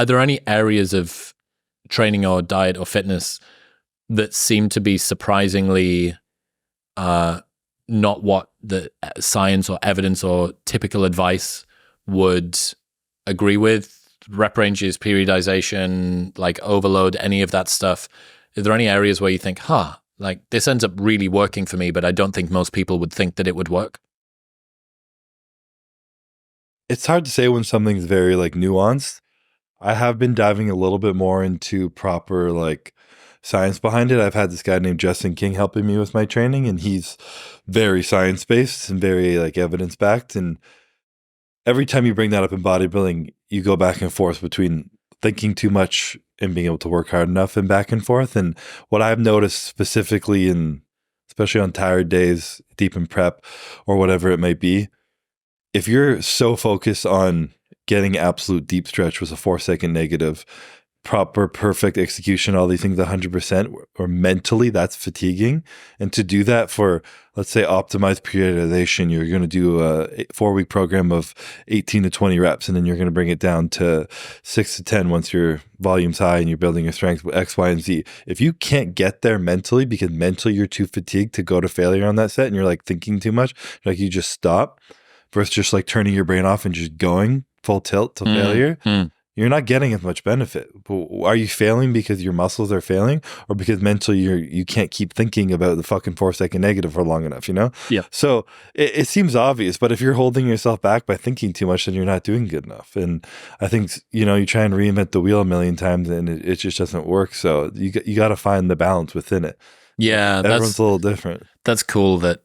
are there any areas of training or diet or fitness that seem to be surprisingly not what the science or evidence or typical advice would agree with? Rep ranges, periodization, like overload, any of that stuff. Are there any areas where you think, like this ends up really working for me, but I don't think most people would think that it would work? It's hard to say when something's very like nuanced. I have been diving a little bit more into proper like science behind it. I've had this guy named Justin King helping me with my training, and he's very science-based and very like evidence-backed. And every time you bring that up in bodybuilding, you go back and forth between thinking too much and being able to work hard enough and back and forth. And what I've noticed specifically especially on tired days, deep in prep or whatever it might be, if you're so focused on getting absolute deep stretch with a 4-second negative, proper, perfect execution, all these things 100%, or mentally, that's fatiguing. And to do that for, let's say, optimized periodization, you're going to do a 4-week program of 18 to 20 reps, and then you're going to bring it down to 6 to 10 once your volume's high and you're building your strength with X, Y, and Z. If you can't get there mentally because mentally you're too fatigued to go to failure on that set and you're like thinking too much, like you just stop versus just like turning your brain off and just going full tilt to failure, you're not getting as much benefit. Are you failing because your muscles are failing, or because mentally you can't keep thinking about the fucking 4-second negative for long enough, you know? Yeah. So it seems obvious, but if you're holding yourself back by thinking too much, then you're not doing good enough. And I think, you know, you try and reinvent the wheel a million times and it just doesn't work. So you got to find the balance within it. Yeah. Everyone's a little different. That's cool that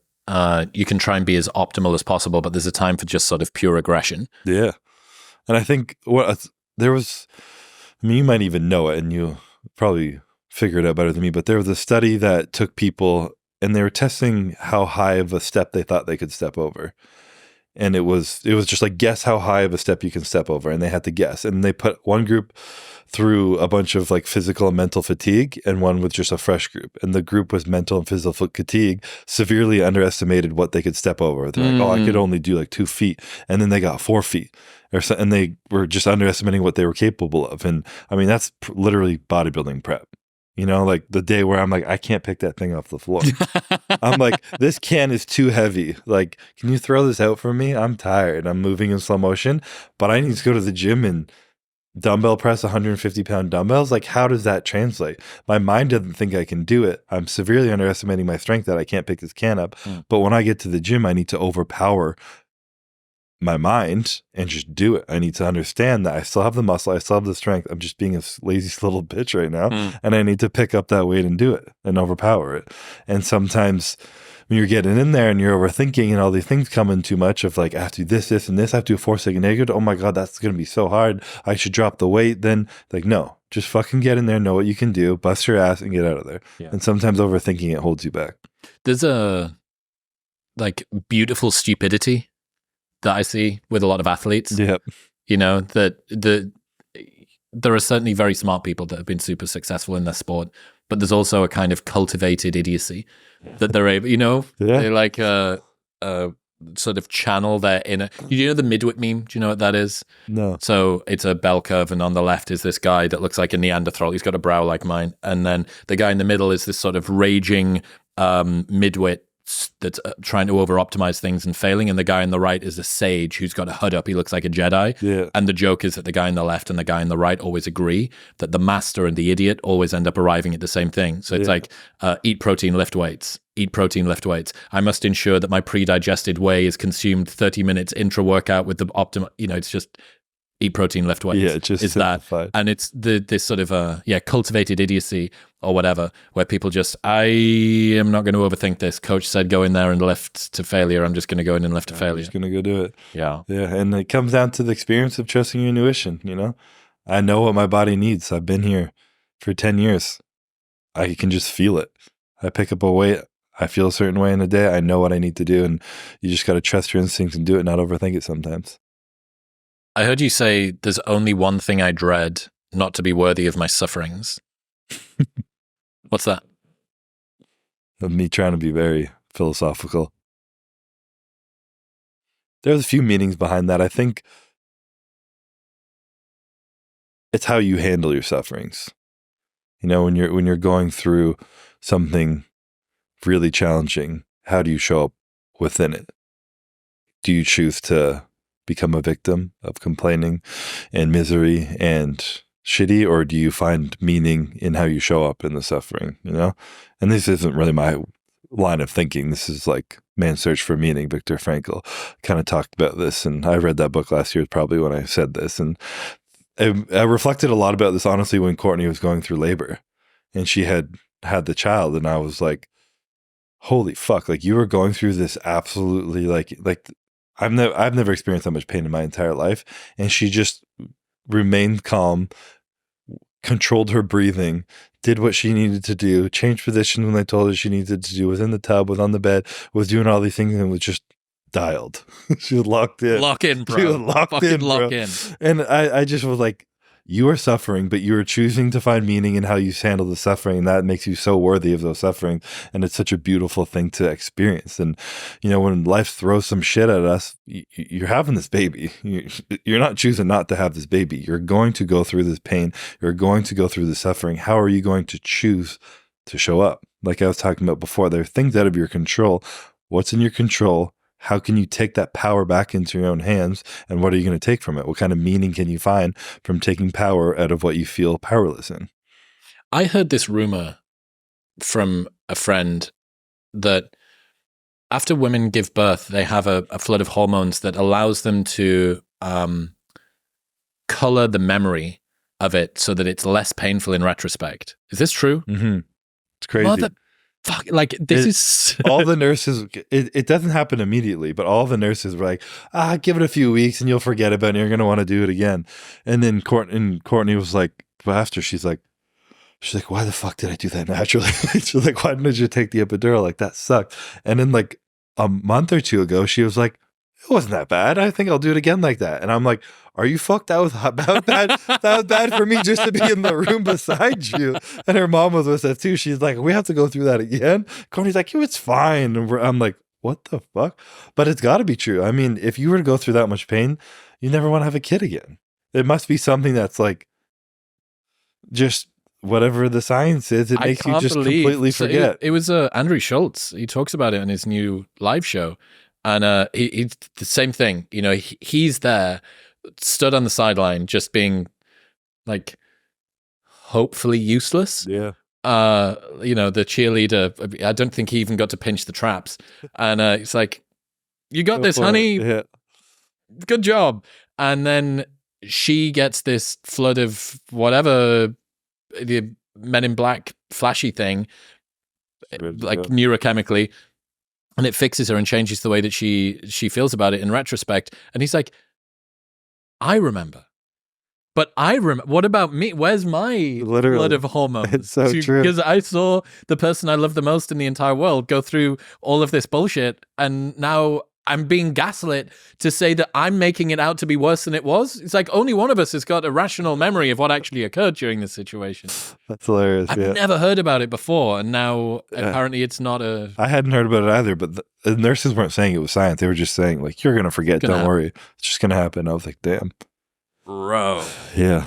you can try and be as optimal as possible, but there's a time for just sort of pure aggression. Yeah. And I think there was, I mean, you might even know it and you probably figure it out better than me, but there was a study that took people and they were testing how high of a step they thought they could step over. And it was just like, guess how high of a step you can step over. And they had to guess. And they put one group through a bunch of like physical and mental fatigue and one with just a fresh group. And the group with mental and physical fatigue severely underestimated what they could step over. They're like, oh, I could only do like 2 feet. And then they got 4 feet. And they were just underestimating what they were capable of. And I mean, that's literally bodybuilding prep. You know, like the day where I'm like, I can't pick that thing off the floor. I'm like, this can is too heavy. Like, can you throw this out for me? I'm tired. I'm moving in slow motion, but I need to go to the gym and dumbbell press 150-pound dumbbells. Like, how does that translate? My mind doesn't think I can do it. I'm severely underestimating my strength that I can't pick this can up. But when I get to the gym, I need to overpower my mind and just do it. I need to understand that I still have the muscle, I still have the strength. I'm just being a lazy little bitch right now, and I need to pick up that weight and do it and overpower it. And sometimes when you're getting in there and you're overthinking and all these things come in too much of like, I have to do this and this, I have to do a 4-second negative. Oh my God, that's going to be so hard. I should drop the weight. Then like, no, just fucking get in there, know what you can do, bust your ass and get out of there. Yeah. And sometimes overthinking it holds you back. There's a like beautiful stupidity that I see with a lot of athletes. Yep. You know, that there are certainly very smart people that have been super successful in their sport, but there's also a kind of cultivated idiocy that they're able, you know, they like sort of channel their inner. You know the Midwit meme? Do you know what that is? No. So it's a bell curve, and on the left is this guy that looks like a Neanderthal. He's got a brow like mine, and then the guy in the middle is this sort of raging midwit that's trying to over-optimize things and failing, and the guy on the right is a sage who's got a hood up. He looks like a Jedi. Yeah. And the joke is that the guy on the left and the guy on the right always agree that the master and the idiot always end up arriving at the same thing. So it's like, eat protein, lift weights. Eat protein, lift weights. I must ensure that my pre-digested whey is consumed 30 minutes intra-workout with the optimal, you know, it's just eat protein, lift weights. Yeah, it just is simplified. that. And it's this sort of, cultivated idiocy or whatever, where people just, I am not going to overthink this. Coach said go in there and lift to failure. I'm just going to go in and lift to failure. I'm just going to go do it. Yeah. Yeah. And it comes down to the experience of trusting your intuition, you know? I know what my body needs. I've been here for 10 years. I can just feel it. I pick up a weight. I feel a certain way in a day. I know what I need to do. And you just got to trust your instincts and do it, not overthink it sometimes. I heard you say there's only one thing I dread, not to be worthy of my sufferings. What's that? Me trying to be very philosophical. There's a few meanings behind that. I think it's how you handle your sufferings. You know, when you're going through something really challenging, how do you show up within it? Do you choose to become a victim of complaining and misery and shitty, or do you find meaning in how you show up in the suffering, you know? And this isn't really my line of thinking. This is like Man's Search for Meaning. Viktor Frankl kind of talked about this, and I read that book last year probably when I said this, and I reflected a lot about this honestly when Courtney was going through labor and she had the child, and I was like, holy fuck, like you were going through this absolutely like I've never experienced that much pain in my entire life, and she just remained calm, controlled her breathing, did what she needed to do, changed position when they told her she needed to do, was in the tub, was on the bed, was doing all these things, and was just dialed. She was locked in. Lock in, bro. She was locked in, lock bro. in. And I just was like, you are suffering, but you are choosing to find meaning in how you handle the suffering, and that makes you so worthy of those sufferings. And it's such a beautiful thing to experience. And, you know, when life throws some shit at us, you're having this baby. You're not choosing not to have this baby. You're going to go through this pain. You're going to go through the suffering. How are you going to choose to show up? Like I was talking about before, there are things out of your control. What's in your control? How can you take that power back into your own hands? And what are you going to take from it? What kind of meaning can you find from taking power out of what you feel powerless in? I heard this rumor from a friend that after women give birth, they have a flood of hormones that allows them to color the memory of it so that it's less painful in retrospect. Is this true? Mm-hmm. It's crazy. Fuck, like this is all the nurses, it doesn't happen immediately, but all the nurses were like, give it a few weeks and you'll forget about it and you're going to want to do it again. And then Courtney was like, well, after she's like, why the fuck did I do that naturally? She's like, why didn't you take the epidural? Like, that sucked. And then like a month or two ago, she was like, it wasn't that bad. I think I'll do it again like that. And I'm like, are you fucked? That was bad. That was bad for me just to be in the room beside you. And her mom was with us too. She's like, we have to go through that again. Courtney's like, it's fine. And I'm like, what the fuck? But it's got to be true. I mean, if you were to go through that much pain, you never want to have a kid again. It must be something that's like, just whatever the science is, it makes you just completely forget. It was Andrew Schultz. He talks about it on his new live show. And he's the same thing. You know, he's there, stood on the sideline, just being like, hopefully useless. Yeah. You know, the cheerleader, I don't think he even got to pinch the traps. And it's like, you got this, honey. Yeah. Good job. And then she gets this flood of whatever, the Men in Black flashy thing, like neurochemically. And it fixes her and changes the way that she feels about it in retrospect. And he's like, I remember. But what about me? Where's my flood of hormones? It's so true. Because I saw the person I love the most in the entire world go through all of this bullshit. And now I'm being gaslit to say that I'm making it out to be worse than it was. It's like only one of us has got a rational memory of what actually occurred during this situation. That's hilarious. I've never heard about it before, and now apparently it's not a... I hadn't heard about it either, but the nurses weren't saying it was science. They were just saying, like, you're going to forget. Don't worry. It's just going to happen. I was like, damn. Bro. Yeah.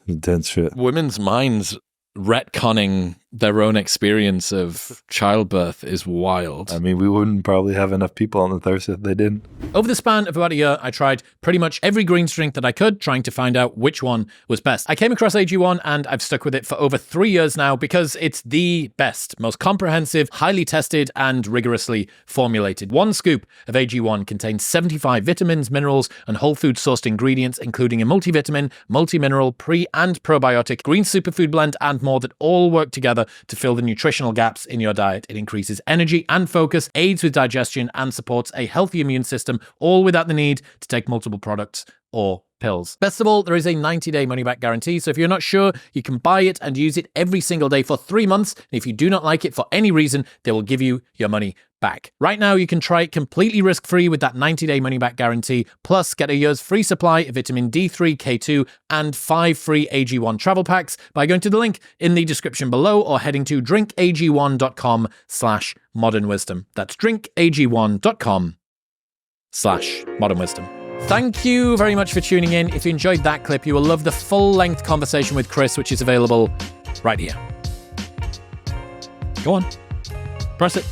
Intense shit. Women's minds retconning their own experience of childbirth is wild. I mean, we wouldn't probably have enough people on the thirst if they didn't. Over the span of about a year, I tried pretty much every greens drink that I could, trying to find out which one was best. I came across AG1 and I've stuck with it for over 3 years now because it's the best, most comprehensive, highly tested, and rigorously formulated. 1 scoop of AG1 contains 75 vitamins, minerals, and whole food sourced ingredients, including a multivitamin, multi-mineral, pre- and probiotic, green superfood blend, and more that all work together to fill the nutritional gaps in your diet. It increases energy and focus, aids with digestion, and supports a healthy immune system, all without the need to take multiple products or pills. Best of all, there is a 90-day money-back guarantee, so if you're not sure, you can buy it and use it every single day for 3 months, and if you do not like it for any reason, they will give you your money back. Right now, you can try it completely risk-free with that 90-day money-back guarantee, plus get a year's free supply of vitamin D3, K2, and 5 free AG1 travel packs by going to the link in the description below or heading to drinkag1.com/modernwisdom. That's drinkag1.com/modernwisdom. Thank you very much for tuning in. If you enjoyed that clip, you will love the full-length conversation with Chris, which is available right here. Go on. Press it.